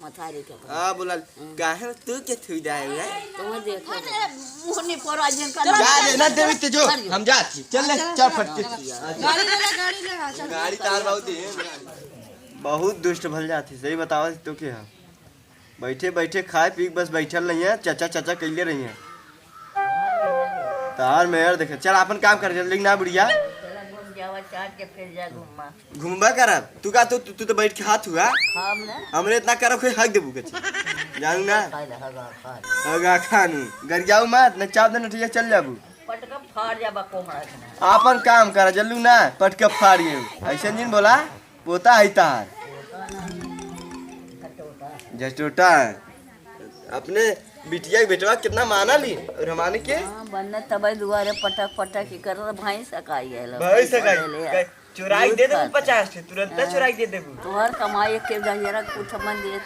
मथारी के हां बोला काहे तू के थुई जाए है तुम देखो मुनी पर अजन का जा दे ना देवी ते जो हम जाती चल ले चल फट के गाड़ी तार बहुत दुष्ट भल जाती सही बताओ तो के हां बैठे बैठे खाए पी बस बैठल नहीं है चाचा चाचा कैले रही है तार में यार देखे चल अपन काम कर जल्दी ना बुढ़िया के फिर जा घूमबा करब तू का तू तो बैठ के हाथ हुआ हमरे इतना करब कोई हक देबू के जानू ना हगा खानू गरियाऊ मत न चाप देन ठीक चल जाबू पटका फाड़ जाबा कोमड़ा अपन काम कर जल्लू ना पटके फाड़िए ऐसे नहीं बोला पोता है तार जटोटा अपने बिटिया के बेटवा कितना माना ली और हमारे के बनने तबे दुआरे पटक पटक की कर भाई सकाई है भाई सकाई चुराई दे दे 50 तुरंत चुराई दे दे तोहर कमाई के जरा कुछ मन दे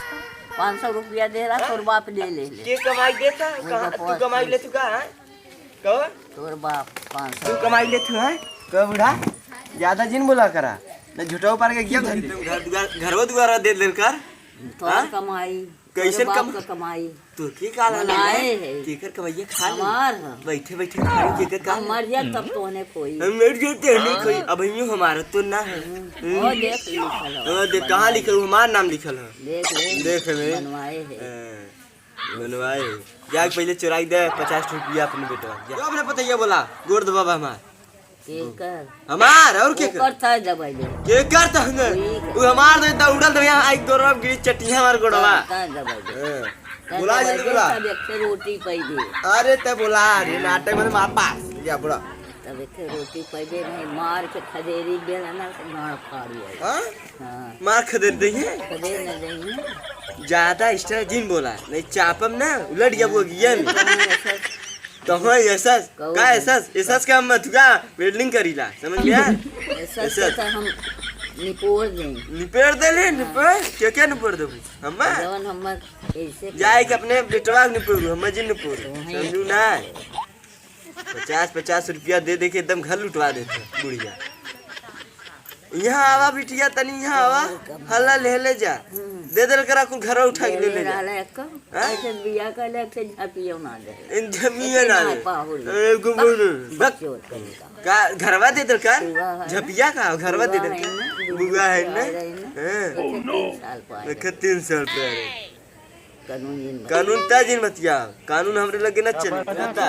500 रुपया दे रहा तोर बाप ले के कमाई देता तू कमाई ले तू का कहो तोर बाप 500 तू कमाई ले तू है कह बुढ़ा ज्यादा जिन बोला करा न झूठा ऊपर के क्या घर दुआरा दे ले कर तोर कमाई कैसे कमाई तू की काला लाए है केकर कमाइए खा हमार बैठे बैठे खाई केकर का मर जा तब तो ने कोई हम मर जाते नहीं कोई अब यूं हमारा तो ना है ओ देख लिखल ओ देख कहां लिखल हमारा नाम लिखल है देख में बनवाए है बनवाए जा पहले चुराई दे 50 रुपया अपने बेटा जो अपने पता ये बोला गोर दे बाबा हमार केकर हमार और के करता दबाई दे के करता हंगे वो हमार तो उड़ल तो यहां आई गोरब गिरी चट्टी हमार गोड़वा दबाई दे बुला जल्दी बुला तब एक रोटी पाई दे अरे ते बुला रे नाटक में मार पास जा बुला तब एक रोटी पाई दे नहीं मार के खदेरी बेला ना गाड़ फाड़ी हां हां मार खदेर दे खदेर न देही ज्यादा स्टाइल जिन बोला नहीं चापम ना उलट गया वो गियन तो हां एसस का एसस का मत का वेल्डिंग करीला समझ गया एसस तो हम निपोर दे ले निपोर क्या निपोर दे हम जवन हमर ऐसे जाए के अपने बेटवा निपोर हम जिन निपोर समझू ना 50 रुपया दे दे के एकदम घर लुटवा देते बुढ़िया यहाँ आवा बिटिया तनी यहाँ आवा हल्ला ले जा दे दे करा कुल घर उठा के ले जा ऐसे बिया का ले से झपियो ना दे इन झमिया ना ए गुबुन का घरवा दे दे का झपिया का घरवा दे दे बुआ है ना 3 साल पे कानून ता जिन मतिया कानून हमरे लगे ना चले जाता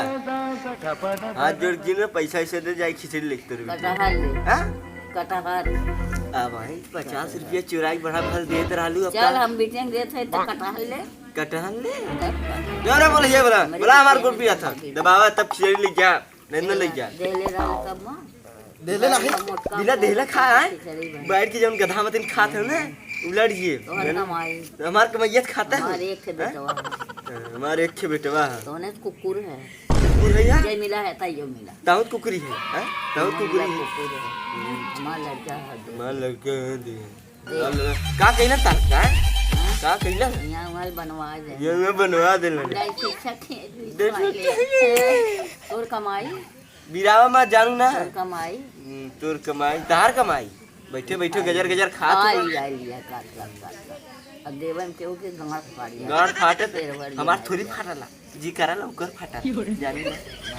हाथ जोड़ जिन पैसा ऐसे दे जाए खिचड़ी लिखते रहे हां कटहर आ भाई 50 रुपया चुराई बड़ा फल देत रहलू अब चल हम बेचें देते तो कटहर ले जोरे बोले ये बोला हमार को पिया था दबावा तब खिचड़ी ले जा नहीं ले जा दे ले रहा तब मां दे ले नहीं बिना देला खा बैठ के जब गधा मतिन खात है ना उलट गए हमार कमाइयत खाता है हमारे एक बेटवा तो ने कुकुर है ये मिला है ताइयो मिला दाऊद कुकुरी है हैं दाऊद कुकुरी है हमारा लड़का है हमारा लड़का है का कहना ता का कहना यहां वाल बनवा दे ये मैं बनवा दे ले तोर कमाई बिरावा में जानू ना तोर कमाई तार कमाई बैठे बैठे गजर खा लिया काट अब देवन के ओके गाड़ फाटे हमार थोड़ी फाटला जी करला ओकर फाटा जानी ना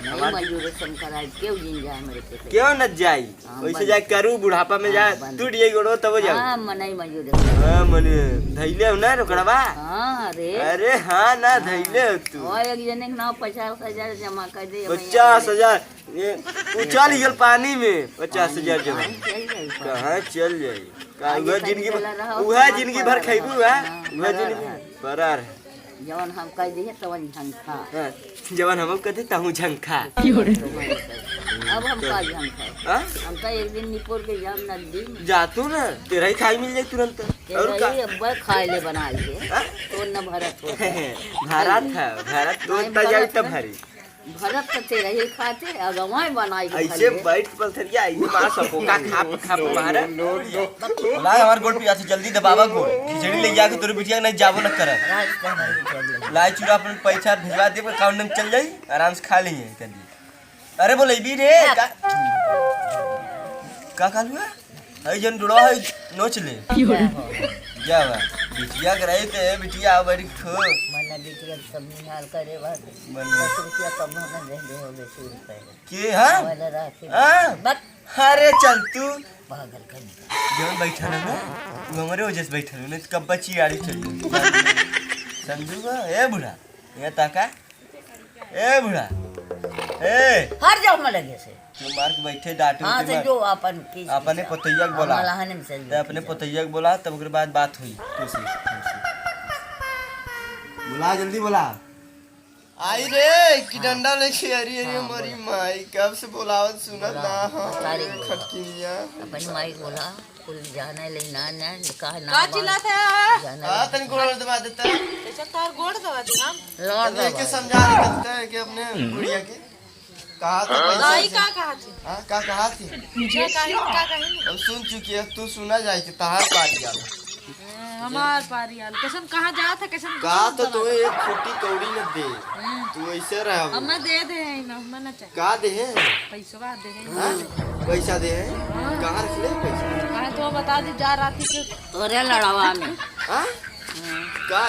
हमार मजूर सम कराई क्यों जिन जाए मेरे पे क्यों न जाई वैसे जाए करू बुढ़ापा में जाए टूट जाई गोड़ो तब जाओ हां मनई मजूर हां मने धइले हो ना रोकड़वा हां अरे हां ना धइले हो तू ओ एक जने के नाम 50,000 जमा कर दे 50,000 ये उछल गल पानी में 50,000 जमा कहां चल जाई का वह जिंदगी भर खइबू वह जिंदगी फरार जवन हम कह दिए तवन झंखा जवन हम कहते तहु झंखा अब हम का झंखा हम तो एक दिन निपोर के जाम नदी जातू ना तेरा ही खाई मिल जाए तुरंत और का अब खाए ले बना लिए तो न भरत हो भारत तो इतना जाए तब भरी भरत तो तेरा ही खाते अगवाई बनाई ऐसे बैठ के पलथरिया ऐसे मार सको का खा मार ला हमार गोड़ पे आसे जल्दी दबावा गोड़ खिचड़ी ले जाके तोरे बिटिया नहीं जाबो न कर लाई चूड़ा अपन पैसा भेजवा दे अकाउंट में चल जाई आराम से खा लेंगे कदी अरे बोले भी रे का कालू है जन डुड़ा है नोच ले क्या हुआ बिटिया कराई थे बिटिया बड़ी खो मैंने बिटिया सब निहाल करे बाद 10 रुपया कम होना दे दे हो 20 रुपए के हां वाला राखी हां बस अरे चल तू पागल कर जब बैठा ना तू हमारे वजह से बैठा ना कब बच्ची गाड़ी चली समझूगा ए बुढ़ा ये ताका ए बुढ़ा ए हर जाओ में लगे से तू मार के बैठे डांटे हां से जो अपन की अपने पतैया के बोला मलाहने में चल अपने पतैया के बोला तब ओकरे बाद बात हुई तुझसे बुला जल्दी बुला आई रे कि डंडा लेके अरे अरे हमारी माई कब से बुलावत सुनत ना हो खटकिनिया अपन माई बोला कुल जाने ले ना ना कहा ना का चिल्लात है हां तन गोड़ दबा देता है ऐसा तार गोड़ दबा दे हम लौट लेके समझा सकता है कि अपने बुढ़िया के कहा था दाई का कहा थी हां का कहा थी क्या कही अब सुन चुकी है तू सुना जाए कि तहार पार गया हमार पारियाल कसम कहां जा था कसम कहा तो तू एक छोटी कौड़ी न दे तू ऐसे रहा हम दे दे ना हम ना चाहिए का दे है पैसा दे हाँ? पैसा दे है कहाँ रख ले पैसा कहा तो बता दी जा राती के तोरे लड़वा में हाँ? का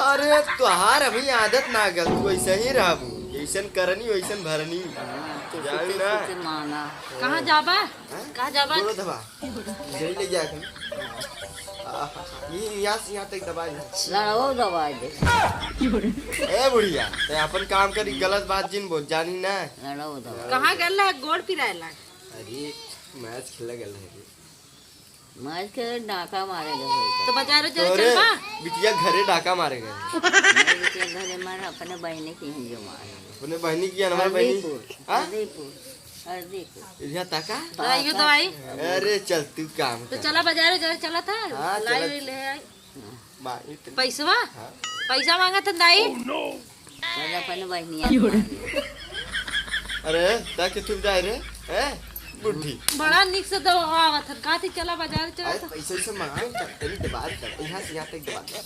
अरे तुहार अभी आदत ना गल तू ऐसा ही रहबू ऐसन करनी वैसन भरनी जाऊ ना माना कहां जाबा कहां जाबा बोलो दबा जल्दी ले जा ये यहाँ तक दबा लड़वा दबा दे ए बुढ़िया ते अपन काम करी गलत बात जिन बोल जानी ना लड़वा दबा कहां गेल है गोड़ पिरायला अरे मैच खेला गल है मार के डाका मारे गए तो बाजार चल तोरे चल बा बिटिया घरे डाका मारे गए मेरे घरे मार अपने बहने की हैं जो मारे अपने बहनी की हमारी बहनी हाँ हरदीपुर इधर ताका दवाई दवाई अरे चल तू काम तो कर चला बाजार जा चला था हाँ, लाई चला। ले आई बाई इतनी- पैसा हाँ। पैसा मांगा था दाई और अपने बहनिया अरे ताकि तू जाए रे हैं बुढ़ी बड़ा निक से दवा था का थी चला बाजार चला अरे था पैसे से मांग तेरी बात कर यहाँ से यहाँ तक दबा दे।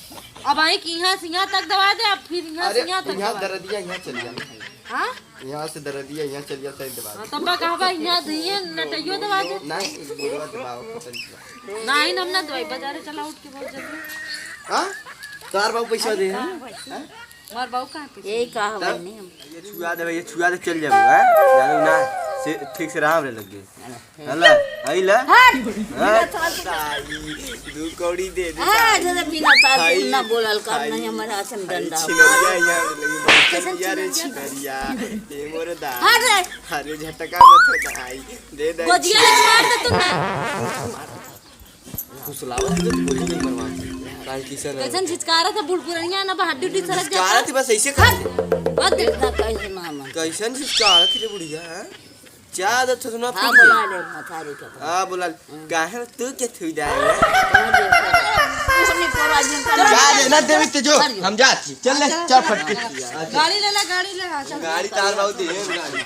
अब आई कि यहाँ से यहाँ तक दवा दे अब फिर यहाँ अरे से यहाँ तक यहाँ दवा दे। दर्दिया यहाँ चल जा हाँ यहाँ से दर्दिया यहाँ चल जा सही दबा दे। तब बा कहा यहाँ दिए नटइयो दवा दे नहीं बुढ़वा दबाओ पता नहीं नहीं हम ना दवाई बाजार चला उठ के बहुत जल्दी हाँ चार बाबू पैसा दे हैं मार बाबू कहाँ पे यही कहा बहनी हम ये छुआ दे चल जाबू हैं जानू ना से ठीक से राम रे लग गए हला आइला दू कौड़ी दे दे हां जरा बिना तार ना बोलल कर नहीं हमारा आसन डंडा छिनरिया यहाँ लगी यार छिनरिया ये मोर दा अरे अरे झटका मत हो आई दे दे गोदिया ले मार दे तू ना फुसलावा तो गोली नहीं मरवा काल किसन कैसन छिचकारा था बुढ़पुरनिया ना हड्डी उड्डी सरक कार जाता थी बस ऐसे कर बहुत देख देखा कैसे मामा कैसन सी कार थी रे बुढ़िया हैं क्या आदत था सुना हां बुला ले मथारी के हां बोला काहे तू के थू जाए अपनी पराजन कर जा लेना देवी तेजो हम जाती चल ले चल फटके गाड़ी ले ला गाड़ी ले आ चल गाड़ी तार बाबू दे गाड़ी